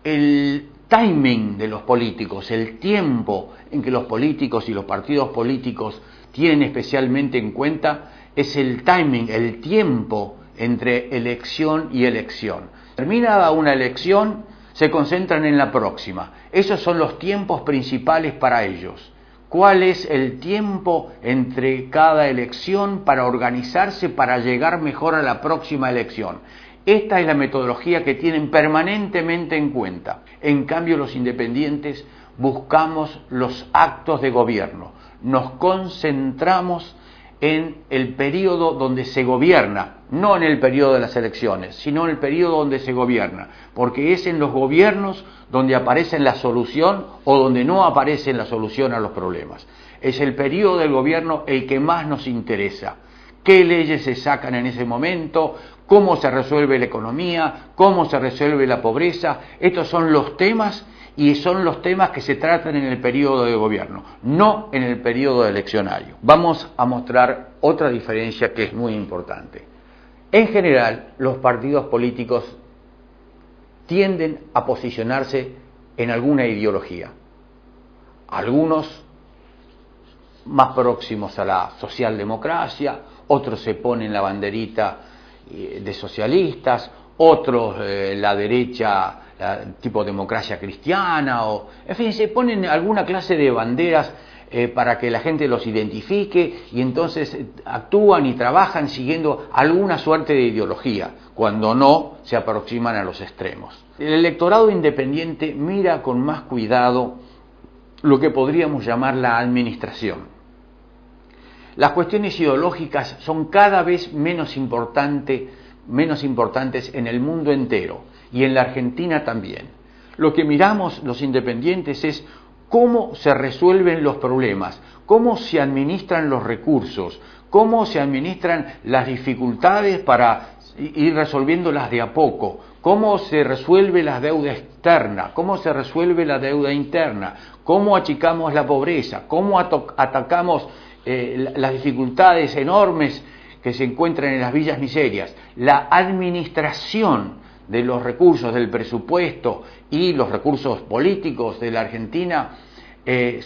el timing de los políticos, el tiempo en que los políticos y los partidos políticos tienen especialmente en cuenta, es el timing, el tiempo entre elección y elección. Terminada una elección, se concentran en la próxima. Esos son los tiempos principales para ellos. ¿Cuál es el tiempo entre cada elección para organizarse, para llegar mejor a la próxima elección? Esta es la metodología que tienen permanentemente en cuenta. En cambio, los independientes buscamos los actos de gobierno. Nos concentramos en el periodo donde se gobierna, no en el periodo de las elecciones, sino en el periodo donde se gobierna, porque es en los gobiernos donde aparece la solución o donde no aparece la solución a los problemas. Es el periodo del gobierno el que más nos interesa. ¿Qué leyes se sacan en ese momento? ¿Cómo se resuelve la economía? ¿Cómo se resuelve la pobreza? Estos son los temas y son los temas que se tratan en el periodo de gobierno, no en el periodo eleccionario. Vamos a mostrar otra diferencia que es muy importante. En general, los partidos políticos tienden a posicionarse en alguna ideología. Algunos más próximos a la socialdemocracia, otros se ponen la banderita de socialistas, otros la derecha, tipo democracia cristiana, o en fin, se ponen alguna clase de banderas para que la gente los identifique y entonces actúan y trabajan siguiendo alguna suerte de ideología, cuando no se aproximan a los extremos. El electorado independiente mira con más cuidado lo que podríamos llamar la administración. Las cuestiones ideológicas son cada vez menos importantes en el mundo entero y en la Argentina también. Lo que miramos los independientes es cómo se resuelven los problemas, cómo se administran los recursos, cómo se administran las dificultades para ir resolviéndolas de a poco, cómo se resuelve la deuda externa, cómo se resuelve la deuda interna, cómo achicamos la pobreza, cómo atacamos las dificultades enormes que se encuentran en las villas miserias. La administración de los recursos del presupuesto y los recursos políticos de la Argentina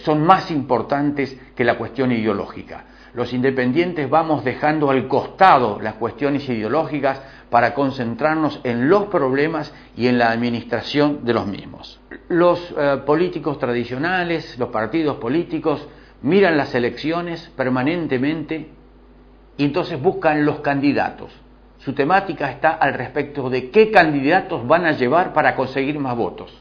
son más importantes que la cuestión ideológica. Los independientes vamos dejando al costado las cuestiones ideológicas para concentrarnos en los problemas y en la administración de los mismos. Los políticos tradicionales, los partidos políticos, miran las elecciones permanentemente y entonces buscan los candidatos. Su temática está al respecto de qué candidatos van a llevar para conseguir más votos.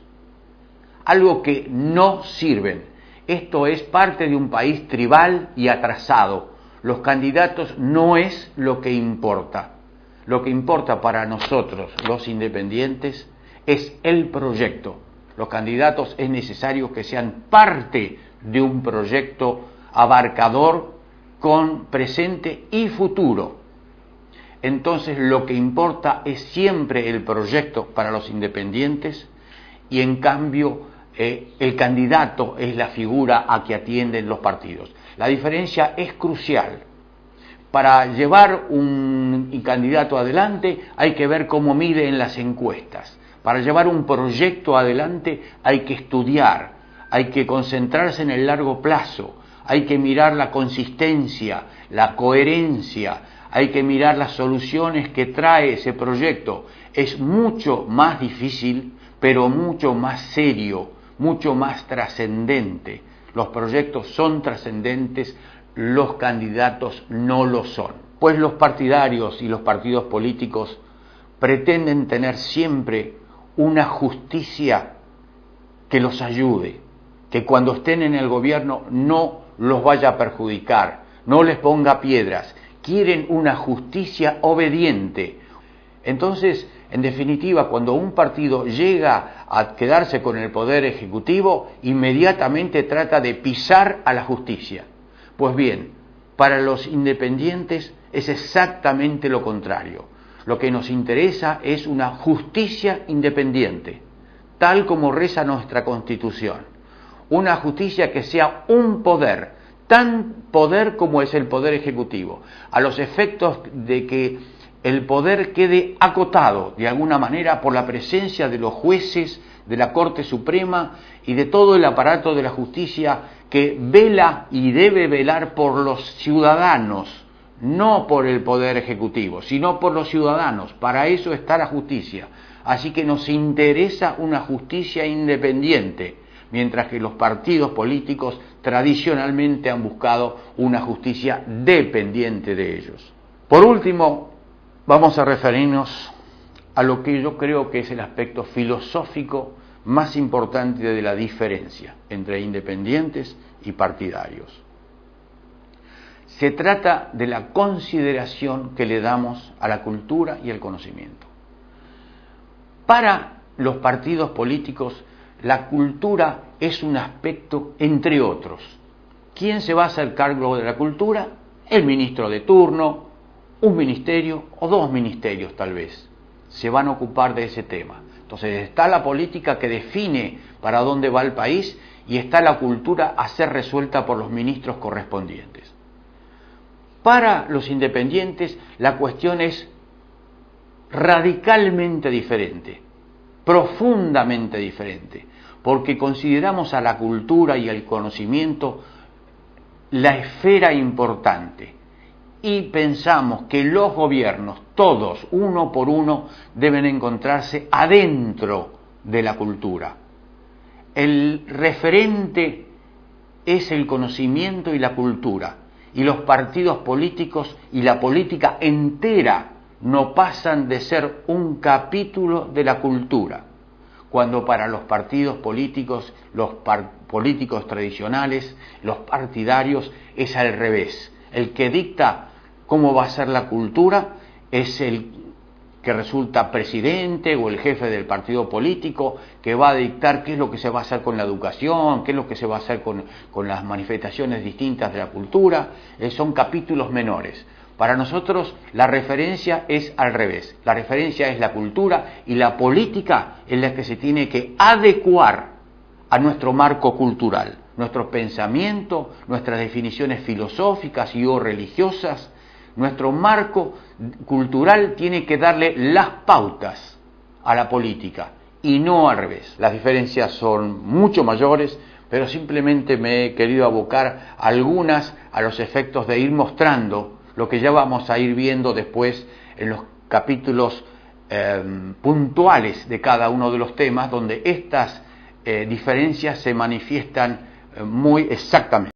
Algo que no sirven. Esto es parte de un país tribal y atrasado. Los candidatos no es lo que importa. Lo que importa para nosotros, los independientes, es el proyecto. Los candidatos es necesario que sean parte de un proyecto abarcador con presente y futuro. Entonces lo que importa es siempre el proyecto para los independientes y en cambio el candidato es la figura a que atienden los partidos. La diferencia es crucial. Para llevar un candidato adelante hay que ver cómo mide en las encuestas. Para llevar un proyecto adelante hay que estudiar, hay que concentrarse en el largo plazo, hay que mirar la consistencia, la coherencia, hay que mirar las soluciones que trae ese proyecto. Es mucho más difícil, pero mucho más serio, mucho más trascendente. Los proyectos son trascendentes, los candidatos no lo son. Pues los partidarios y los partidos políticos pretenden tener siempre una justicia que los ayude, que cuando estén en el gobierno no los vaya a perjudicar, no les ponga piedras. Quieren una justicia obediente. Entonces, en definitiva, cuando un partido llega a quedarse con el poder ejecutivo, inmediatamente trata de pisar a la justicia. Pues bien, para los independientes es exactamente lo contrario. Lo que nos interesa es una justicia independiente, tal como reza nuestra Constitución. Una justicia que sea un poder, tan poder como es el poder ejecutivo, a los efectos de que el poder quede acotado de alguna manera por la presencia de los jueces, de la Corte Suprema y de todo el aparato de la justicia que vela y debe velar por los ciudadanos, no por el Poder Ejecutivo, sino por los ciudadanos. Para eso está la justicia. Así que nos interesa una justicia independiente, mientras que los partidos políticos tradicionalmente han buscado una justicia dependiente de ellos. Por último, vamos a referirnos a lo que yo creo que es el aspecto filosófico más importante de la diferencia entre independientes y partidarios. Se trata de la consideración que le damos a la cultura y al conocimiento. Para los partidos políticos, la cultura es un aspecto entre otros. ¿Quién se va a hacer cargo de la cultura? El ministro de turno, un ministerio o dos ministerios tal vez se van a ocupar de ese tema. Entonces está la política que define para dónde va el país y está la cultura a ser resuelta por los ministros correspondientes. Para los independientes la cuestión es radicalmente diferente, profundamente diferente, porque consideramos a la cultura y al conocimiento la esfera importante y pensamos que los gobiernos, todos, uno por uno, deben encontrarse adentro de la cultura. El referente es el conocimiento y la cultura, y los partidos políticos y la política entera no pasan de ser un capítulo de la cultura, cuando para los partidos políticos, los políticos tradicionales, los partidarios, es al revés. El que dicta cómo va a ser la cultura es el que resulta presidente o el jefe del partido político, que va a dictar qué es lo que se va a hacer con la educación, qué es lo que se va a hacer con las manifestaciones distintas de la cultura. Son capítulos menores. Para nosotros la referencia es al revés. La referencia es la cultura y la política es la que se tiene que adecuar a nuestro marco cultural, nuestro pensamiento, nuestras definiciones filosóficas y o religiosas. Nuestro marco cultural tiene que darle las pautas a la política y no al revés. Las diferencias son mucho mayores, pero simplemente me he querido abocar algunas a los efectos de ir mostrando lo que ya vamos a ir viendo después en los capítulos puntuales de cada uno de los temas, donde estas diferencias se manifiestan muy exactamente.